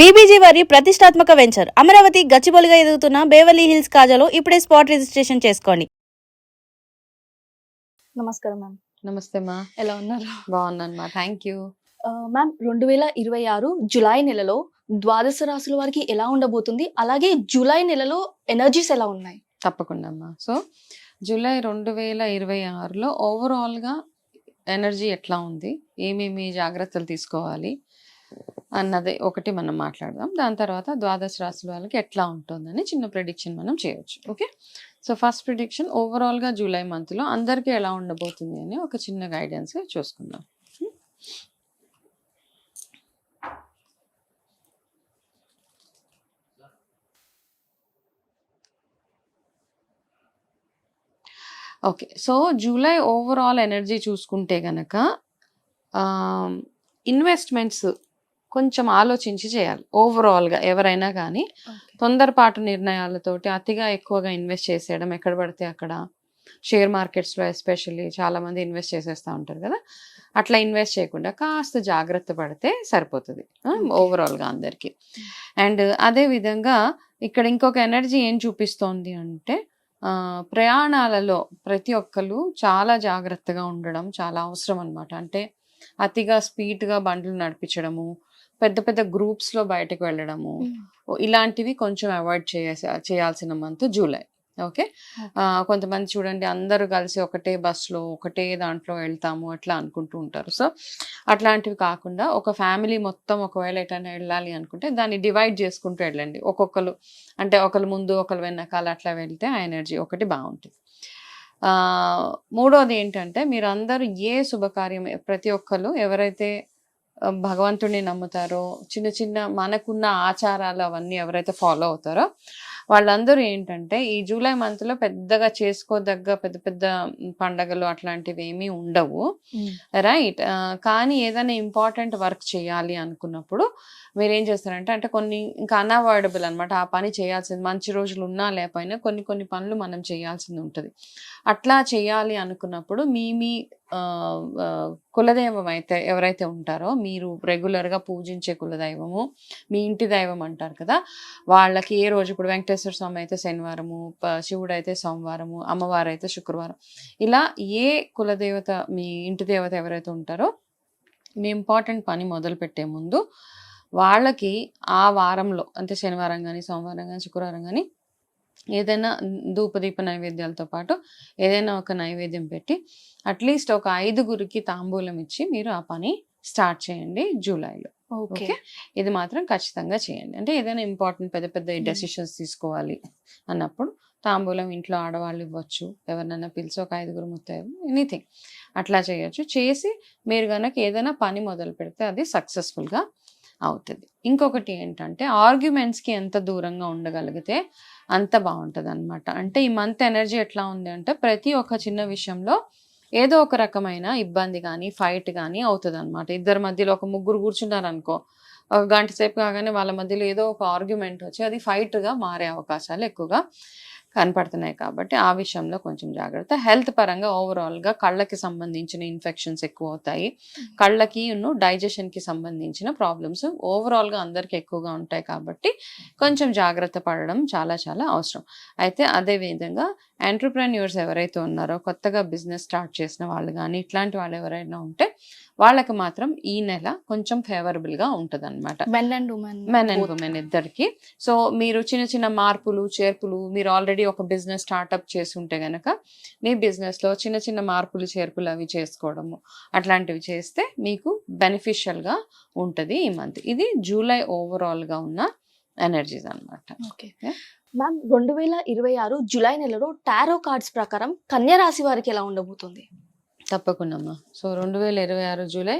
BBG వారి ప్రతిష్టాత్మక venture Amaravati గచ్చిబౌలిగా ఎదుగుతున్న బేవర్లీ హిల్స్ కాజాలో ఇప్పుడే స్పాట్ రిజిస్ట్రేషన్ చేసుకోండి. నమస్కారం మ్యామ్. నమస్తే మా, ఎలా ఉన్నారు? బాగున్నాను మా, థ్యాంక్ యూ. మ్యామ్, 2026 జులై నెలలో ద్వాదశ రాశుల వారికి ఎలా ఉండబోతుంది, అలాగే జూలై నెలలో ఎనర్జీస్ ఎలా ఉన్నాయి? తప్పకుండా అమ్మా. సో జూలై 2026లో ఓవరాల్గా ఎనర్జీ ఎట్లా ఉంది, ఏమేమి జాగ్రత్తలు తీసుకోవాలి అన్నది ఒకటి మనం మాట్లాడదాం. దాని తర్వాత ద్వాదశ రాశుల వాళ్ళకి ఎట్లా ఉంటుందని చిన్న ప్రిడిక్షన్ మనం చేయొచ్చు. ఓకే, సో ఫస్ట్ ప్రిడిక్షన్ ఓవరాల్గా జూలై మంత్లో అందరికీ ఎలా ఉండబోతుంది అని ఒక చిన్న గైడెన్స్ చూసుకుందాం. Okay, so July overall energy చూసుకుంటే గనక ఇన్వెస్ట్మెంట్స్ కొంచెం ఆలోచించి చేయాలి. ఓవరాల్గా ఎవరైనా కానీ తొందరపాటు నిర్ణయాలతోటి అతిగా ఎక్కువగా ఇన్వెస్ట్ చేసేయడం, ఎక్కడ పడితే అక్కడ షేర్ మార్కెట్స్లో ఎస్పెషల్లీ చాలామంది ఇన్వెస్ట్ చేసేస్తూ ఉంటారు కదా, అట్లా ఇన్వెస్ట్ చేయకుండా కాస్త జాగ్రత్త పడితే సరిపోతుంది ఓవరాల్గా అందరికీ. అండ్ అదేవిధంగా ఇక్కడ ఇంకొక ఎనర్జీ ఏం చూపిస్తోంది అంటే ప్రయాణాలలో ప్రతి ఒక్కరు చాలా జాగ్రత్తగా ఉండడం చాలా అవసరం అనమాట. అంటే అతిగా స్పీడ్గా బండ్లు నడిపించడము, పెద్ద పెద్ద గ్రూప్స్లో బయటకు వెళ్ళడము, ఇలాంటివి కొంచెం అవాయిడ్ చేయాల్సిన మంత్ జూలై. ఓకే, కొంతమంది చూడండి అందరూ కలిసి ఒకటే బస్సులో ఒకటే దాంట్లో వెళ్తాము అట్లా అనుకుంటూ ఉంటారు. సో అట్లాంటివి కాకుండా ఒక ఫ్యామిలీ మొత్తం ఒకవేళ ఎటైనా వెళ్ళాలి అనుకుంటే దాన్ని డివైడ్ చేసుకుంటూ వెళ్ళండి. ఒక్కొక్కరు అంటే ఒకరు ముందు ఒకరు వెనకాల అట్లా వెళ్తే ఆ ఎనర్జీ ఒకటి బాగుంటుంది. మూడోది ఏంటంటే మీరు అందరూ ఏ శుభకార్యం ప్రతి ఒక్కరు ఎవరైతే భగవంతుడిని నమ్ముతారో, చిన్న చిన్న మనకున్న ఆచారాలు అవన్నీ ఎవరైతే ఫాలో అవుతారో వాళ్ళందరూ ఏంటంటే ఈ జూలై మంత్లో పెద్దగా చేసుకోదగ్గ పెద్ద పెద్ద పండగలు అట్లాంటివి ఏమీ ఉండవు, రైట్. కానీ ఏదైనా ఇంపార్టెంట్ వర్క్ చేయాలి అనుకున్నప్పుడు మీరేం చేస్తారంటే అంటే కొన్ని ఇంకా అన్అవాయిడబుల్ అనమాట, ఆ పని చేయాల్సింది మంచి రోజులు ఉన్నా లేకపోయినా కొన్ని కొన్ని పనులు మనం చేయాల్సింది ఉంటుంది. అట్లా చేయాలి అనుకున్నప్పుడు మీ కులదైవం అయితే ఎవరైతే ఉంటారో మీరు రెగ్యులర్గా పూజించే కులదైవము, మీ ఇంటి దైవం అంటారు కదా, వాళ్ళకి ఏ రోజు ఇప్పుడు వెంకటేశ్వర స్వామి అయితే శనివారము, శివుడు అయితే సోమవారము, అమ్మవారు అయితే శుక్రవారం, ఇలా ఏ కులదేవత మీ ఇంటి దేవత ఎవరైతే ఉంటారో మీ ఇంపార్టెంట్ పని మొదలు పెట్టే ముందు వాళ్ళకి ఆ వారంలో అంటే శనివారం కానీ సోమవారం కానీ శుక్రవారం కానీ ఏదైనా ధూపదీప నైవేద్యాలతో పాటు ఏదైనా ఒక నైవేద్యం పెట్టి అట్లీస్ట్ ఒక 5గురికి తాంబూలం ఇచ్చి మీరు ఆ పని స్టార్ట్ చేయండి జూలైలో. ఓకే, ఇది మాత్రం ఖచ్చితంగా చేయండి. అంటే ఏదైనా ఇంపార్టెంట్ పెద్ద పెద్ద డెసిషన్స్ తీసుకోవాలి అన్నప్పుడు తాంబూలం ఇంట్లో ఆడవాళ్ళు ఇవ్వచ్చు, ఎవరినైనా పిలిచి ఒక 5గురు ముత్తైదు ఎనీథింగ్ అట్లా చేయొచ్చు. చేసి మీరు కనుక ఏదైనా పని మొదలు పెడితే అది సక్సెస్ఫుల్గా అవుతుంది. ఇంకొకటి ఏంటంటే ఆర్గ్యుమెంట్స్కి ఎంత దూరంగా ఉండగలిగితే అంత బాగుంటుంది అనమాట. అంటే ఈ మంత్ ఎనర్జీ ఎట్లా ఉంది అంటే ప్రతి ఒక్క చిన్న విషయంలో ఏదో ఒక రకమైన ఇబ్బంది కానీ ఫైట్ కానీ అవుతుంది అనమాట. ఇద్దరి మధ్యలో ఒక ముగ్గురు కూర్చున్నారు అనుకో, ఒక గంట సేపు కాగానే వాళ్ళ మధ్యలో ఏదో ఒక ఆర్గ్యుమెంట్ వచ్చి అది ఫైట్గా మారే అవకాశాలు ఎక్కువగా కనపడుతున్నాయి. కాబట్టి ఆ విషయంలో కొంచెం జాగ్రత్త. హెల్త్ పరంగా ఓవరాల్గా కళ్ళకి సంబంధించిన ఇన్ఫెక్షన్స్ ఎక్కువ అవుతాయి, కళ్ళకి డైజెషన్కి సంబంధించిన ప్రాబ్లమ్స్ ఓవరాల్గా అందరికి ఎక్కువగా ఉంటాయి. కాబట్టి కొంచెం జాగ్రత్త పడడం చాలా చాలా అవసరం. అయితే అదేవిధంగా ఎంటర్ప్రెన్యూర్స్ ఎవరైతే ఉన్నారో కొత్తగా బిజినెస్ స్టార్ట్ చేసిన వాళ్ళు కానీ ఇట్లాంటి వాళ్ళు ఎవరైనా ఉంటే వాళ్ళకి మాత్రం ఈ నెల కొంచెం ఫేవరబుల్గా ఉంటుంది అనమాట, మెన్ అండ్ ఉమెన్ ఇద్దరికి. సో మీరు చిన్న చిన్న మార్పులు చేర్పులు, మీరు ఆల్రెడీ ఒక బిజినెస్ స్టార్ట్అప్ చేసి ఉంటే గనక మీ బిజినెస్లో చిన్న చిన్న మార్పులు చేర్పులు అవి చేసుకోవడము అట్లాంటివి చేస్తే మీకు బెనిఫిషియల్గా ఉంటుంది ఈ మంత్. ఇది జూలై ఓవరాల్గా ఉన్న ఎనర్జీస్ అనమాట. ఓకే మ్యామ్, 2026 జూలై నెలలో టారో కార్డ్స్ ప్రకారం కన్యా రాశి వారికి ఎలా ఉండబోతుంది? తప్పకుండా అమ్మా. సో 2026 జూలై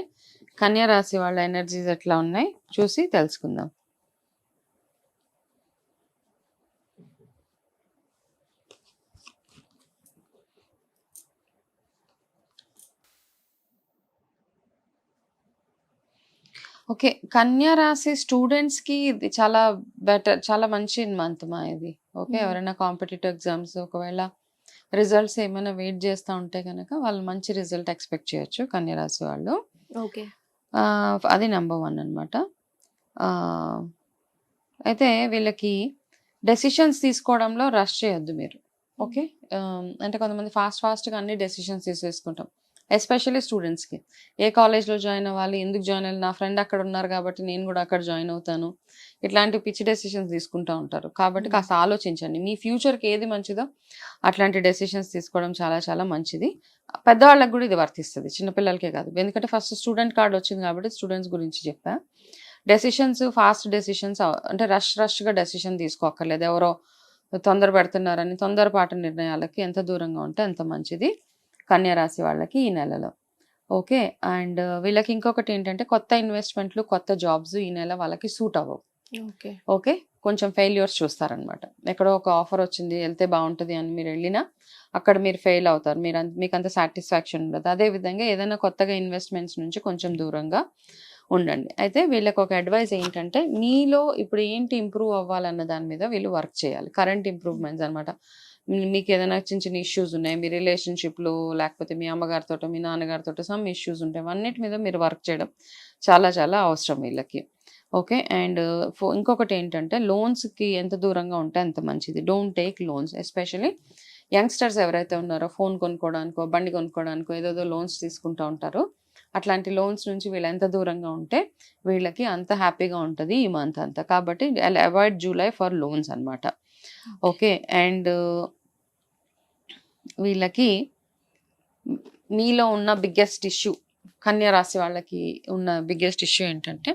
కన్యా రాశి వాళ్ళ ఎనర్జీస్ ఎట్లా ఉన్నాయి చూసి తెలుసుకుందాం. ఓకే, కన్యా రాశి స్టూడెంట్స్కి ఇది చాలా బెటర్, చాలా మంచి మంత్ మా ఇది. ఓకే, ఎవరైనా కాంపిటేటివ్ ఎగ్జామ్స్ ఒకవేళ రిజల్ట్స్ ఏమైనా వెయిట్ చేస్తూ ఉంటే కనుక వాళ్ళు మంచి రిజల్ట్ ఎక్స్పెక్ట్ చేయొచ్చు కన్యా రాశి వాళ్ళు. ఓకే, అది నెంబర్ 1 అనమాట. అయితే వీళ్ళకి డెసిషన్స్ తీసుకోవడంలో రష్ చేయొద్దు మీరు. ఓకే. అంటే కొంతమంది ఫాస్ట్గా అన్ని డెసిషన్స్ తీసేసుకుంటాం. ఎస్పెషల్లీ స్టూడెంట్స్కి ఏ కాలేజ్లో జాయిన్ అవ్వాలి, ఎందుకు జాయిన్ అవ్వాలి, నా ఫ్రెండ్ అక్కడ ఉన్నారు కాబట్టి నేను కూడా అక్కడ జాయిన్ అవుతాను, ఇట్లాంటి పిచ్చి డెసిషన్స్ తీసుకుంటూ ఉంటారు. కాబట్టి కాస్త ఆలోచించండి, మీ ఫ్యూచర్కి ఏది మంచిదో అట్లాంటి డెసిషన్స్ తీసుకోవడం చాలా చాలా మంచిది. పెద్దవాళ్ళకి కూడా ఇది వర్తిస్తుంది, చిన్నపిల్లలకే కాదు. ఎందుకంటే ఫస్ట్ స్టూడెంట్ కార్డ్ వచ్చింది కాబట్టి స్టూడెంట్స్ గురించి చెప్పా. డెసిషన్స్, ఫాస్ట్ డెసిషన్స్, అంటే రష్గా డెసిషన్ తీసుకోక్కర్లేదు. ఎవరో తొందర పెడుతున్నారని తొందరపాటు నిర్ణయాలకి ఎంత దూరంగా ఉంటే అంత మంచిది కన్యా రాశి వాళ్ళకి ఈ నెలలో. ఓకే. అండ్ వీళ్ళకి ఇంకొకటి ఏంటంటే కొత్త ఇన్వెస్ట్మెంట్లు, కొత్త జాబ్స్ ఈ నెల వాళ్ళకి సూట్ అవ్వవు. ఓకే. కొంచెం ఫెయిల్యూర్స్ చూస్తారనమాట. ఎక్కడో ఒక ఆఫర్ వచ్చింది, వెళ్తే బాగుంటుంది అని మీరు వెళ్ళినా అక్కడ మీరు ఫెయిల్ అవుతారు. మీకు అంత సాటిస్ఫాక్షన్ ఉండదు. అదేవిధంగా ఏదైనా కొత్తగా ఇన్వెస్ట్మెంట్స్ నుంచి కొంచెం దూరంగా ఉండండి. అయితే వీళ్ళకి ఒక అడ్వైస్ ఏంటంటే, మీలో ఇప్పుడు ఏంటి ఇంప్రూవ్ అవ్వాలన్న దాని మీద వీళ్ళు వర్క్ చేయాలి. కరెంట్ ఇంప్రూవ్మెంట్స్ అనమాట. మీకు ఏదైనా చిన్న చిన్న ఇష్యూస్ ఉన్నాయి, మీ రిలేషన్షిప్లో లేకపోతే మీ అమ్మగారితో, మీ నాన్నగారితో సమ్ ఇష్యూస్ ఉంటాయి, అన్నిటి మీద మీరు వర్క్ చేయడం చాలా చాలా అవసరం వీళ్ళకి. ఓకే. అండ్ ఇంకొకటి ఏంటంటే, లోన్స్కి ఎంత దూరంగా ఉంటే అంత మంచిది. Don't take loans. Especially youngsters ఎవరైతే ఉన్నారో ఫోన్ కొనుక్కోవడానికో, బండి కొనుక్కోవడానికో ఏదేదో లోన్స్ తీసుకుంటూ ఉంటారో, అట్లాంటి లోన్స్ నుంచి వీళ్ళు ఎంత దూరంగా ఉంటే వీళ్ళకి అంత హ్యాపీగా ఉంటుంది ఈ మంత్ అంతా. కాబట్టి అవాయిడ్ జూలై ఫర్ లోన్స్ అనమాట. ఓకే. అండ్ వీళ్ళకి మీలో ఉన్న బిగ్గెస్ట్ ఇష్యూ, కన్యా రాశి వాళ్ళకి ఉన్న బిగ్గెస్ట్ ఇష్యూ ఏంటంటే,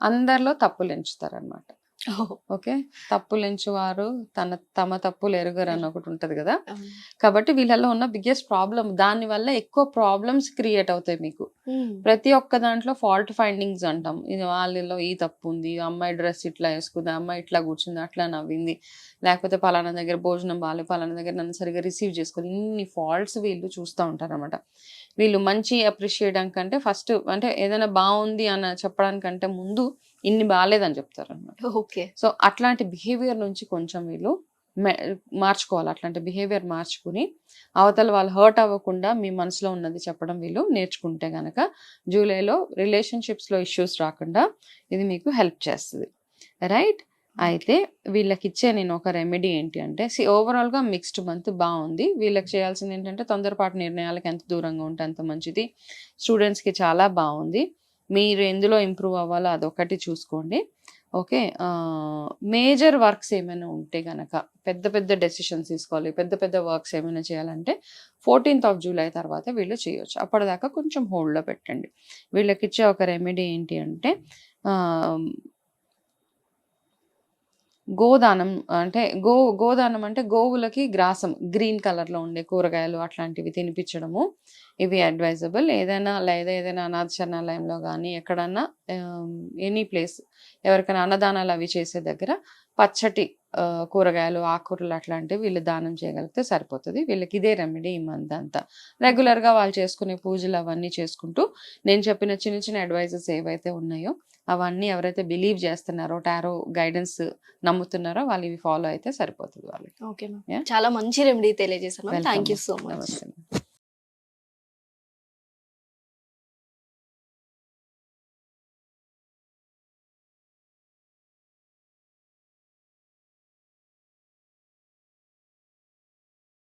అందరిలో తప్పులు ఎంచుతారనమాట. ఓకే. తప్పులు ఎంచువారు తమ తప్పులు ఎరుగరు అని ఒకటి ఉంటది కదా. కాబట్టి వీళ్ళలో ఉన్న బిగ్గెస్ట్ ప్రాబ్లం, దాని వల్ల ఎక్కువ ప్రాబ్లమ్స్ క్రియేట్ అవుతాయి మీకు. ప్రతి ఒక్క దాంట్లో ఫాల్ట్ ఫైండింగ్స్ అంటాం. ఇది వాళ్ళలో ఈ తప్పు ఉంది, అమ్మాయి డ్రెస్ ఇట్లా వేసుకుంది, అమ్మాయి ఇట్లా కూర్చుంది, అట్లా నవ్వింది, లేకపోతే పలానా దగ్గర భోజనం బాగాలేదు, పలానా దగ్గర నన్ను సరిగ్గా రిసీవ్ చేసుకోదు, ఇన్ని ఫాల్ట్స్ వీళ్ళు చూస్తూ ఉంటారు అనమాట. వీళ్ళు మంచి అప్రిషియేట్ కంటే ఫస్ట్, అంటే ఏదైనా బాగుంది అని చెప్పడానికంటే ముందు ఇన్ని బాగాలేదని చెప్తారు అనమాట. ఓకే. సో అట్లాంటి బిహేవియర్ నుంచి కొంచెం వీళ్ళు మార్చుకోవాలి. అట్లాంటి బిహేవియర్ మార్చుకుని అవతల వాళ్ళు హర్ట్ అవ్వకుండా మీ మనసులో ఉన్నది చెప్పడం వీళ్ళు నేర్చుకుంటే గనక జూలైలో రిలేషన్షిప్స్లో ఇష్యూస్ రాకుండా ఇది మీకు హెల్ప్ చేస్తుంది. రైట్. అయితే వీళ్ళకి ఇచ్చే నేను ఒక రెమెడీ ఏంటి అంటే, ఓవరాల్గా మిక్స్డ్ మంత్ బాగుంది. వీళ్ళకి చేయాల్సింది ఏంటంటే, తొందరపాటు నిర్ణయాలకు ఎంత దూరంగా ఉంటే అంత మంచిది. స్టూడెంట్స్కి చాలా బాగుంది. మీరు ఎందులో ఇంప్రూవ్ అవ్వాలో అదొకటి చూసుకోండి. ఓకే. మేజర్ వర్క్స్ ఏమైనా ఉంటే గనక, పెద్ద పెద్ద డెసిషన్స్ తీసుకోవాలి, పెద్ద పెద్ద వర్క్స్ ఏమైనా చేయాలంటే 14th జూలై తర్వాత వీళ్ళు చేయొచ్చు. అప్పటిదాకా కొంచెం హోల్డ్లో పెట్టండి. వీళ్ళకి ఇచ్చే ఒక రెమెడీ ఏంటి అంటే, గోదానం అంటే గోదానం అంటే గోవులకి గ్రాసం, గ్రీన్ కలర్లో ఉండే కూరగాయలు అట్లాంటివి తినిపించడము, ఇవి అడ్వైజబుల్. ఏదైనా అనాథ శరణాలయంలో కానీ ఎక్కడన్నా ఎనీ ప్లేస్ ఎవరికైనా అన్నదానాలు అవి చేసే దగ్గర పచ్చటి కూరగాయలు, ఆకుకూరలు అట్లాంటివి వీళ్ళు దానం చేయగలిగితే సరిపోతుంది. వీళ్ళకి ఇదే రెమెడీ ఈ మంత్ అంతా. రెగ్యులర్గా వాళ్ళు చేసుకునే పూజలు అవన్నీ చేసుకుంటూ నేను చెప్పిన చిన్న చిన్న అడ్వైజెస్ ఏవైతే ఉన్నాయో అవన్నీ ఎవరైతే బిలీవ్ చేస్తున్నారో, టారో గైడెన్స్ నమ్ముతున్నారో వాళ్ళు ఇవి ఫాలో అయితే సరిపోతుంది వాళ్ళకి. Okay ma'am. చాలా మంచి రెమెడీ తెలియజేశారు. Thank you so much. నమస్తే.